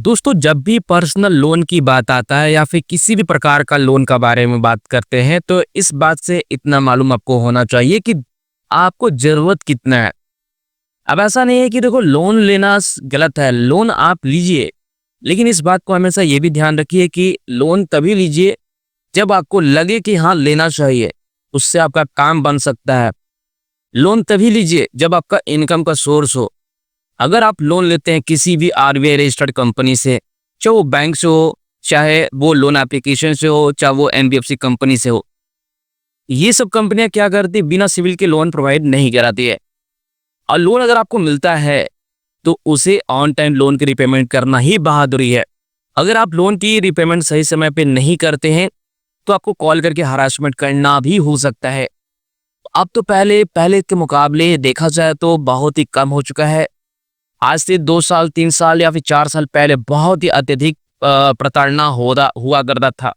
दोस्तों जब भी पर्सनल लोन की बात आता है या फिर किसी भी प्रकार का लोन का बारे में बात करते हैं तो इस बात से इतना मालूम आपको होना चाहिए कि आपको जरूरत कितना है। अब ऐसा नहीं है कि देखो लोन लेना गलत है, लोन आप लीजिए, लेकिन इस बात को हमेशा ये भी ध्यान रखिए कि लोन तभी लीजिए जब आपको लगे कि हाँ लेना चाहिए, उससे आपका काम बन सकता है। लोन तभी लीजिए जब आपका इनकम का सोर्स हो। अगर आप लोन लेते हैं किसी भी आरबीआई रजिस्टर्ड कंपनी से, चाहे वो बैंक से हो, चाहे वो लोन एप्लीकेशन से हो, चाहे वो एनबीएफसी कंपनी से हो, ये सब कंपनियां क्या करती है, बिना सिविल के लोन प्रोवाइड नहीं कराती है। और लोन अगर आपको मिलता है तो उसे ऑन टाइम लोन की रिपेमेंट करना ही बहादुरी है। अगर आप लोन की रिपेमेंट सही समय पे नहीं करते हैं तो आपको कॉल करके हरासमेंट करना भी हो सकता है। अब तो पहले पहले के मुकाबले देखा जाए तो बहुत ही कम हो चुका है। आज से 2 साल 3 साल या फिर 4 साल पहले बहुत ही अत्यधिक प्रताड़ना हुआ करता था।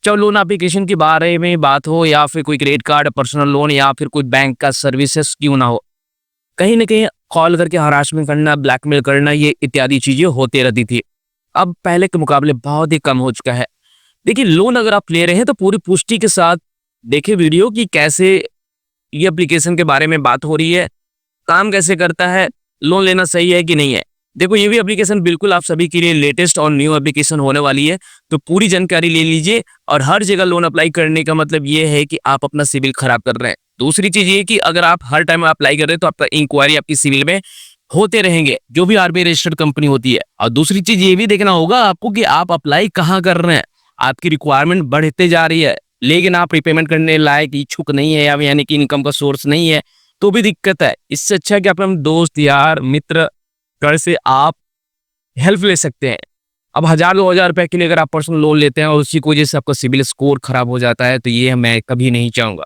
चाहे लोन एप्लीकेशन के बारे में बात हो या फिर कोई क्रेडिट कार्ड, पर्सनल लोन या फिर कोई बैंक का सर्विसेज क्यों ना हो, कहीं ना कहीं कॉल करके हरासमेंट करना, ब्लैकमेल करना, ये इत्यादि चीजें होती रहती थी। अब पहले के मुकाबले बहुत ही कम हो चुका है। देखिए, लोन अगर आप ले रहे हैं तो पूरी पुष्टि के साथ देखिए वीडियो कि कैसे ये एप्लीकेशन के बारे में बात हो रही है, काम कैसे करता है, लोन लेना सही है कि नहीं है। देखो, ये भी एप्लीकेशन बिल्कुल आप सभी के लिए लेटेस्ट और न्यू एप्लीकेशन होने वाली है, तो पूरी जानकारी ले लीजिए। और हर जगह लोन अप्लाई करने का मतलब ये है कि आप अपना सिविल खराब कर रहे हैं। दूसरी चीज ये कि अगर आप हर टाइम अप्लाई कर रहे हैं तो आपका इंक्वायरी आपकी सिविल में होते रहेंगे, जो भी आरबीआई रजिस्टर्ड कंपनी होती है। और दूसरी चीज ये भी देखना होगा आपको कि आप अप्लाई कहाँ कर रहे हैं। आपकी रिक्वायरमेंट बढ़ते जा रही है लेकिन आप रिपेमेंट करने लायक इच्छुक नहीं है, या यानी कि इनकम का सोर्स नहीं है, तो भी दिक्कत है। इससे अच्छा है कि अपने दोस्त, यार, मित्र घर से आप हेल्प ले सकते हैं। अब 1000-2000 रुपए के लिए अगर आप पर्सनल लोन लेते हैं और उसी की वजह से आपका सिविल स्कोर खराब हो जाता है, तो ये मैं कभी नहीं चाहूंगा।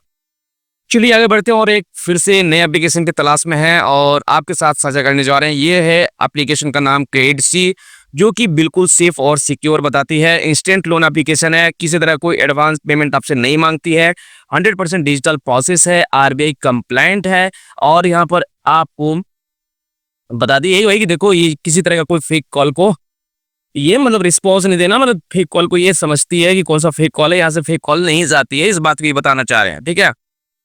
चलिए आगे बढ़ते हैं और एक फिर से नए एप्लीकेशन की तलाश में है और आपके साथ साझा करने जा रहे हैं। ये है एप्लीकेशन का नाम क्रेडिट सी, जो कि बिल्कुल सेफ और सिक्योर बताती है। इंस्टेंट लोन एप्लीकेशन है, किसी तरह कोई एडवांस पेमेंट आपसे नहीं मांगती है, 100% डिजिटल प्रोसेस है, आरबीआई कंप्लायंट है। और यहाँ पर आपको बता दी यही होगी कि देखो, ये किसी तरह का कोई फेक कॉल को ये मतलब रिस्पॉन्स नहीं देना, मतलब फेक कॉल को ये समझती है कि कौन सा फेक कॉल है, यहाँ से फेक कॉल नहीं जाती है। इस बात को ये बताना चाह रहे हैं, ठीक है।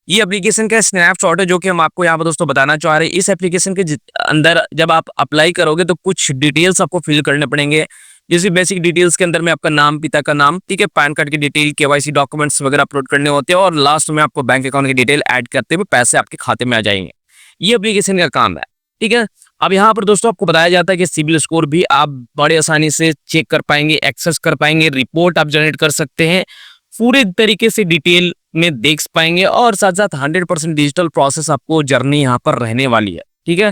ये एप्लीकेशन का स्नैपशॉट है जो कि हम आपको यहाँ पर दोस्तों बताना चाह रहे हैं। इस एप्लीकेशन के अंदर जब आप अप्लाई करोगे तो कुछ डिटेल्स आपको फिल करने पड़ेंगे। जैसे बेसिक डिटेल्स के अंदर में आपका नाम, पिता का नाम, ठीक है, पैन कार्ड की डिटेल, केवाईसी डॉक्यूमेंट्स वगैरह अपलोड करने होते हैं और लास्ट में आपको बैंक अकाउंट की डिटेल ऐड करते हुए पैसे आपके खाते में आ जाएंगे। ये एप्लीकेशन का काम है, ठीक है। अब यहाँ पर दोस्तों आपको बताया जाता है कि सिबिल स्कोर भी आप बड़े आसानी से चेक कर पाएंगे, एक्सेस कर पाएंगे, रिपोर्ट आप जनरेट कर सकते हैं, पूरे तरीके से डिटेल में देख पाएंगे और साथ साथ 100% डिजिटल प्रोसेस आपको जर्नी यहाँ पर रहने वाली है, ठीक है।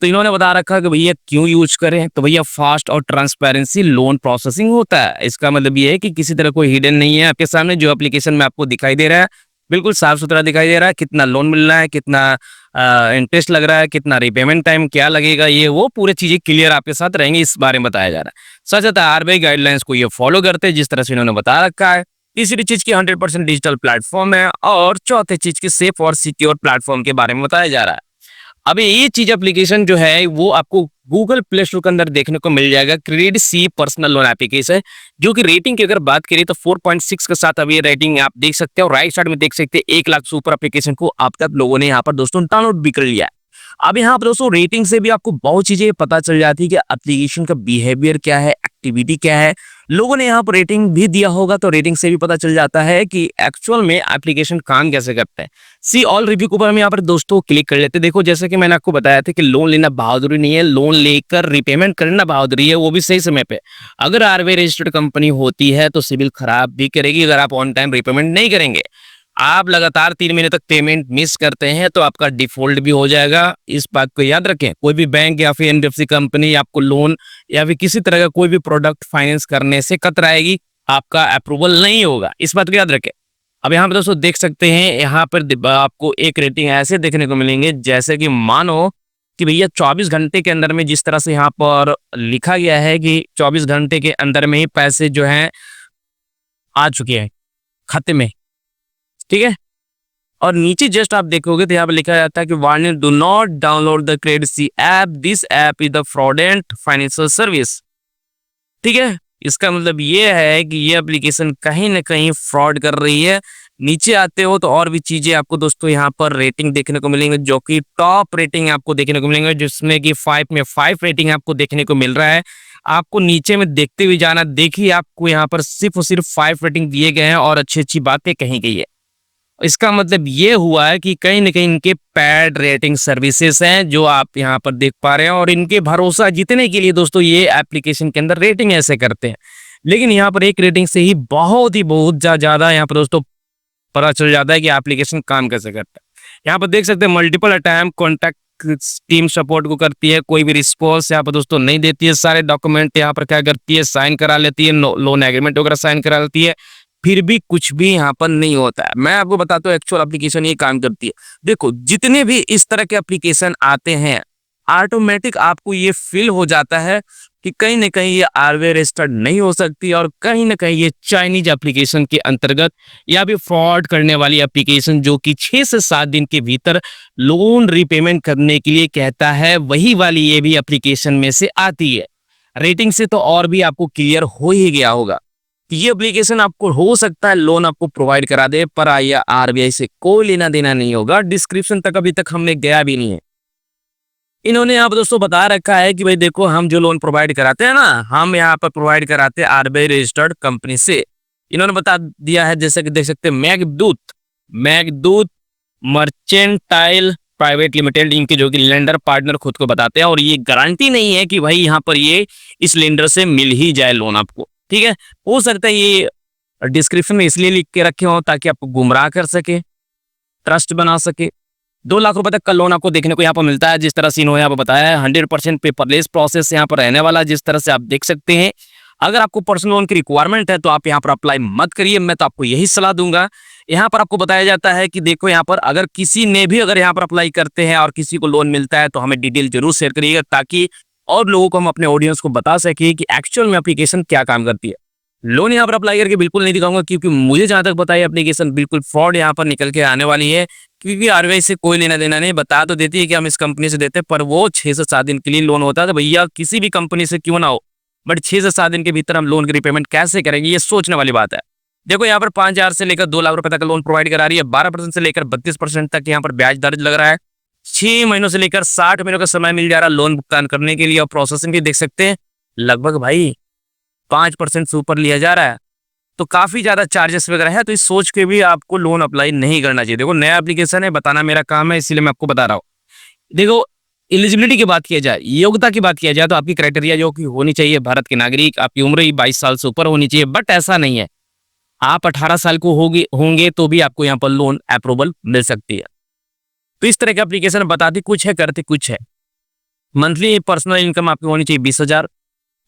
तो इन्होंने बता रखा कि भैया क्यों यूज करें, तो भैया फास्ट और ट्रांसपेरेंसी लोन प्रोसेसिंग होता है। इसका मतलब ये है कि किसी तरह कोई हिडन नहीं है आपके सामने। जो एप्लीकेशन में आपको दिखाई दे रहा है बिल्कुल साफ सुथरा दिखाई दे रहा है, कितना लोन मिल रहा है, कितना इंटरेस्ट लग रहा है, कितना रिपेमेंट टाइम क्या लगेगा, ये वो पूरी चीजें क्लियर आपके साथ रहेंगी, इस बारे में बताया जा रहा है। सच है, आरबीआई गाइडलाइंस को ये फॉलो करते हैं जिस तरह से इन्होंने बता रखा है। तीसरी चीज की 100% डिजिटल प्लेटफॉर्म है और चौथे चीज की सेफ और सिक्योर प्लेटफॉर्म के बारे में बताया जा रहा है। अभी ये चीज एप्लीकेशन जो है वो आपको गूगल प्ले स्टोर के अंदर देखने को मिल जाएगा, क्रेडिट सी पर्सनल लोन एप्लीकेशन, जो कि रेटिंग की अगर बात करें तो 4.6 के साथ अभी रेटिंग आप देख सकते हैं। और राइट साइड में देख सकते हैं 1 लाख से ऊपर एप्लीकेशन को आप तक लोगों ने यहाँ पर दोस्तों डाउनलोड भी कर लिया है। अब यहाँ पर दोस्तों रेटिंग से भी आपको बहुत चीजें पता चल जाती है कि एप्लीकेशन का बिहेवियर क्या है, एक्टिविटी क्या है। लोगों ने यहाँ पर रेटिंग भी दिया होगा तो रेटिंग से भी पता चल जाता है कि एक्चुअल में एप्लीकेशन काम कैसे करता है। सी ऑल रिव्यू के ऊपर हम यहाँ पर दोस्तों क्लिक कर लेते हैं। देखो, जैसे कि मैंने आपको बताया था कि लोन लेना बहादुरी नहीं है, लोन लेकर रिपेमेंट करना बहादुरी है, वो भी सही समय पे। अगर आरबीआई रजिस्टर्ड कंपनी होती है तो सिविल खराब भी करेगी अगर आप ऑन टाइम रिपेमेंट नहीं करेंगे। आप लगातार 3 महीने तक पेमेंट मिस करते हैं तो आपका डिफॉल्ट भी हो जाएगा। इस बात को याद रखें। कोई भी बैंक या फिर एनबीएफसी कंपनी आपको लोन या फिर किसी तरह का कोई भी प्रोडक्ट फाइनेंस करने से कतराएगी, आपका अप्रूवल नहीं होगा। इस बात को याद रखें। अब यहाँ पर दोस्तों देख सकते हैं, यहाँ पर आपको एक रेटिंग ऐसे देखने को मिलेंगे जैसे कि मानो कि भैया 24 घंटे के अंदर में, जिस तरह से यहाँ पर लिखा गया है कि 24 घंटे के अंदर में ही पैसे जो हैं आ चुके हैं खाते में, ठीक है। और नीचे जस्ट आप देखोगे तो यहाँ पे लिखा जाता है कि warning, do not download the credit C app, this app is the fraudulent financial service. ठीक है। इसका मतलब ये है कि ये एप्लीकेशन कहीं ना कहीं फ्रॉड कर रही है। नीचे आते हो तो और भी चीजें आपको दोस्तों यहाँ पर रेटिंग देखने को मिलेंगे, जो कि टॉप रेटिंग आपको देखने को मिलेंगे, जिसमें कि 5 में 5 रेटिंग आपको देखने को मिल रहा है। आपको नीचे में देखते हुए जाना, देखिए आपको यहाँ पर सिर्फ और सिर्फ 5 रेटिंग दिए गए हैं और अच्छी अच्छी बातें कही गई है। इसका मतलब ये हुआ है कि कहीं न कहीं इनके पेड रेटिंग सर्विसेज हैं जो आप यहाँ पर देख पा रहे हैं, और इनके भरोसा जीतने के लिए दोस्तों ये एप्लीकेशन के अंदर रेटिंग ऐसे करते हैं। लेकिन यहाँ पर एक रेटिंग से ही बहुत ज़्यादा यहाँ पर दोस्तों पता चल जाता है कि एप्लीकेशन काम कैसे करता है। यहाँ पर देख सकते हैं multiple attempt contact team support को करती है, कोई भी रिस्पॉन्स यहाँ पर दोस्तों नहीं देती है। सारे डॉक्यूमेंट यहाँ पर क्या करती है, साइन करा लेती है, लोन एग्रीमेंट वगैरह साइन करा लेती है, फिर भी कुछ भी यहाँ पर नहीं होता है। मैं आपको बताता हूँ एक्चुअल एप्लीकेशन ये काम करती है। देखो जितने भी इस तरह के एप्लीकेशन आते हैं, ऑटोमेटिक आपको ये फील हो जाता है कि कहीं ना कहीं ये आरबीआई रजिस्टर्ड नहीं हो सकती, और कहीं ना कहीं ये चाइनीज एप्लीकेशन के अंतर्गत या भी फ्रॉड करने वाली एप्लीकेशन, जो कि 6 से 7 दिन के भीतर लोन रीपेमेंट करने के लिए कहता है, वही वाली ये भी एप्लीकेशन में से आती है। रेटिंग से तो और भी आपको क्लियर हो ही गया होगा कि ये एप्लीकेशन आपको हो सकता है लोन आपको प्रोवाइड करा दे, पर आरबीआई से कोई लेना देना नहीं होगा। डिस्क्रिप्शन तक अभी तक हमने गया भी नहीं है। इन्होंने यहाँ पर दोस्तों बता रखा है कि भाई देखो, हम जो लोन प्रोवाइड कराते हैं ना, हम यहाँ पर प्रोवाइड कराते हैं आरबीआई रजिस्टर्ड कंपनी से। इन्होंने बता दिया है, जैसे कि देख सकते हैं, मैघदूत मर्चेंटाइल प्राइवेट लिमिटेड, इनके जो कि लेंडर पार्टनर खुद को बताते हैं, और ये गारंटी नहीं है कि भाई यहाँ पर ये इस लेंडर से मिल ही जाए लोन आपको। ठीक है, हो सकता है ये डिस्क्रिप्शन में इसलिए लिख के रखे हो ताकि आपको गुमराह कर सके, ट्रस्ट बना सके। 2 लाख रुपए तक का लोन आपको देखने को यहाँ पर मिलता है, जिस तरह से इन्होंने यहाँ पर बताया है। 100% पेपरलेस प्रोसेस यहाँ पर रहने वाला, जिस तरह से आप देख सकते हैं। अगर आपको पर्सनल लोन की रिक्वायरमेंट है तो आप यहाँ पर अप्लाई मत करिए, मैं तो आपको यही सलाह दूंगा। यहाँ पर आपको बताया जाता है कि देखो, यहाँ पर अगर किसी ने भी अगर यहाँ पर अप्लाई करते हैं और किसी को लोन मिलता है तो हमें डिटेल जरूर शेयर करिएगा, ताकि और लोगों को हम अपने ऑडियंस को बता सके कि एक्चुअल में एप्लीकेशन क्या काम करती है। लोन यहाँ पर अप्लाई करके बिल्कुल नहीं दिखाऊंगा, क्योंकि मुझे जहां तक पता है एप्लीकेशन बिल्कुल फ्रॉड यहाँ पर निकल के आने वाली है, क्योंकि आरबीआई से कोई लेना देना नहीं। बता तो देती है कि हम इस कंपनी से देते हैं, पर वो 6 से 7 दिन के लिए लोन होता है। तो भैया किसी भी कंपनी से क्यों ना हो, बट 6 से 7 दिन के भीतर हम लोन की रिपेमेंट कैसे करेंगे, ये सोचने वाली बात है। देखो यहाँ पर 5,000 से लेकर 2 लाख रुपए तक लोन प्रोवाइड करा रही है। 12% से लेकर 32% तक यहाँ पर ब्याज दर्ज लग रहा है। 6 महीनों से लेकर 60 महीनों का समय मिल जा रहा है लोन भुगतान करने के लिए, और प्रोसेसिंग भी देख सकते हैं लगभग भाई 5% से ऊपर लिया जा रहा है। तो काफी ज्यादा चार्जेस वगैरह है, तो इस सोच के भी आपको लोन अप्लाई नहीं करना चाहिए। देखो नया एप्लीकेशन है, बताना मेरा काम है, इसीलिए मैं आपको बता रहा हूँ। देखो एलिजिबिलिटी की बात किया जाए, योग्यता की बात किया जाए, तो आपकी क्राइटेरिया जो कि होनी चाहिए भारत के नागरिक, आपकी उम्र ही 22 साल से ऊपर होनी चाहिए। बट ऐसा नहीं है, आप 18 साल को होंगे तो भी आपको यहाँ पर लोन अप्रूवल मिल सकती है। तो इस तरह की एप्लीकेशन बताती कुछ है, करती कुछ है। मंथली पर्सनल इनकम आपकी होनी चाहिए 20,000।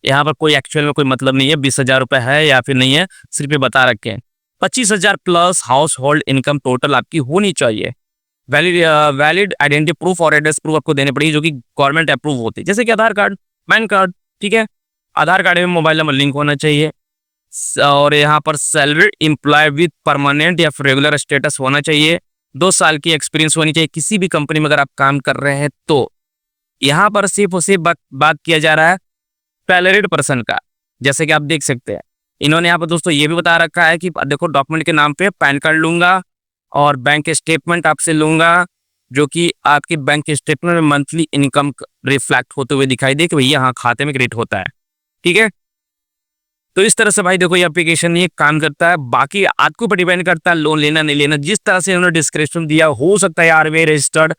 यहाँ पर कोई एक्चुअल में कोई मतलब नहीं है 20,000 रुपए है या फिर नहीं है, सिर्फ ये बता रखे हैं। 25,000 plus house hold income total आपकी होनी चाहिए। वैलिड आइडेंटिटी प्रूफ और एड्रेस प्रूफ आपको देने पड़ेगी, जो कि गवर्नमेंट अप्रूव होती है, जैसे कि आधार कार्ड, पैन कार्ड। ठीक है, आधार कार्ड में मोबाइल नंबर लिंक होना चाहिए, और यहाँ पर सैलरीड एम्प्लॉय विद परमानेंट या फिर रेगुलर स्टेटस होना चाहिए। 2 साल की एक्सपीरियंस होनी चाहिए किसी भी कंपनी में अगर आप काम कर रहे हैं तो। यहाँ पर सिर्फ और सिर्फ बात किया जा रहा है सैलरीड पर्सन का, जैसे कि आप देख सकते हैं। इन्होंने यहाँ पर दोस्तों ये भी बता रखा है कि देखो, डॉक्यूमेंट के नाम पे पैन कार्ड लूंगा और बैंक स्टेटमेंट आपसे लूंगा, जो कि आपके बैंक स्टेटमेंट में मंथली इनकम रिफ्लेक्ट होते हुए दिखाई दे कि भैया हाँ खाते में क्रेडिट होता है। ठीक है, तो इस तरह से भाई देखो ये एप्लीकेशन ये काम करता है। बाकी आपके ऊपर डिपेंड करता है लोन लेना नहीं लेना। जिस तरह से इन्होंने डिस्क्रिप्शन दिया, हो सकता है आरबीआई रजिस्टर्ड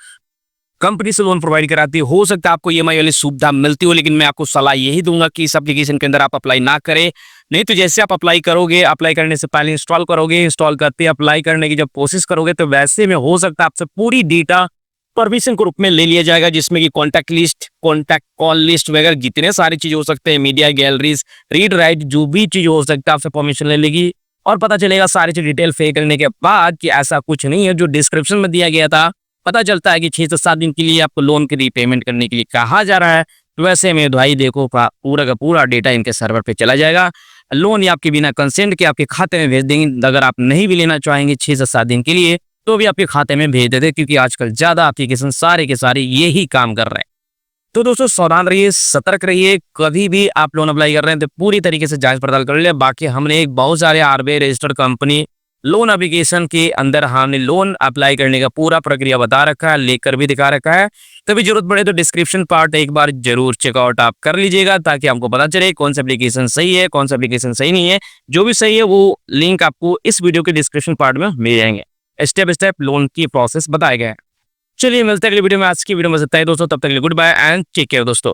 कंपनी से लोन प्रोवाइड कराती है, हो सकता है आपको ईएमआई वाली सुविधा मिलती हो, लेकिन मैं आपको सलाह यही दूंगा कि इस एप्लीकेशन के अंदर आप अप्लाई ना करें। नहीं तो जैसे आप अप्लाई करोगे, अप्लाई करने से पहले इंस्टॉल करोगे, इंस्टॉल करते अप्लाई करने की जब कोशिश करोगे, तो वैसे में हो सकता है आपसे पूरी डेटा परमिशन के रूप में ले लिया जाएगा, जिसमें कि contact list, contact call list वगैरह जितने सारी चीजें हो सकते हैं, मीडिया गैलरीज, रीड राइट, जो भी चीज हो सकता है आपसे परमिशन ले लेगी, और पता चलेगा सारी चीज डिटेल फिल करने के बाद कि ऐसा कुछ नहीं है जो डिस्क्रिप्शन में दिया गया था। पता चलता है कि 6 से 7 दिन के लिए आपको लोन की रीपेमेंट करने के लिए कहा जा रहा है। तो वैसे में भाई देखो, पूरा का पूरा डेटा इनके सर्वर पे चला जाएगा। लोन या आपके बिना कंसेंट के आपके खाते में भेज देंगे। अगर आप नहीं भी लेना चाहेंगे 6 से 7 दिन के लिए, तो भी आपके खाते में भेज देते, क्योंकि आजकल ज्यादा एप्लीकेशन सारे के सारे यही काम कर रहे हैं। तो दोस्तों सावधान रहिए, सतर्क रहिए, कभी भी आप लोन अप्लाई कर रहे हैं तो पूरी तरीके से जांच पड़ताल कर ले। बाकी हमने एक बहुत सारे RBI registered company loan application के अंदर हमने लोन अप्लाई करने का पूरा प्रक्रिया बता रखा है, लेकर भी दिखा रखा है। कभी जरूरत पड़े तो डिस्क्रिप्शन पार्ट एक बार जरूर चेकआउट आप कर लीजिएगा, ताकि आपको पता चले कौन सा एप्लीकेशन सही है, कौन सा एप्लीकेशन सही नहीं है। जो भी सही है वो लिंक आपको इस वीडियो के डिस्क्रिप्शन पार्ट में मिल जाएंगे। स्टेप बाय स्टेप लोन की प्रोसेस बताए गए हैं। चलिए मिलते हैं अगली वीडियो में। आज की वीडियो में इतना ही दोस्तों, तब तक के लिए goodbye and take care दोस्तों।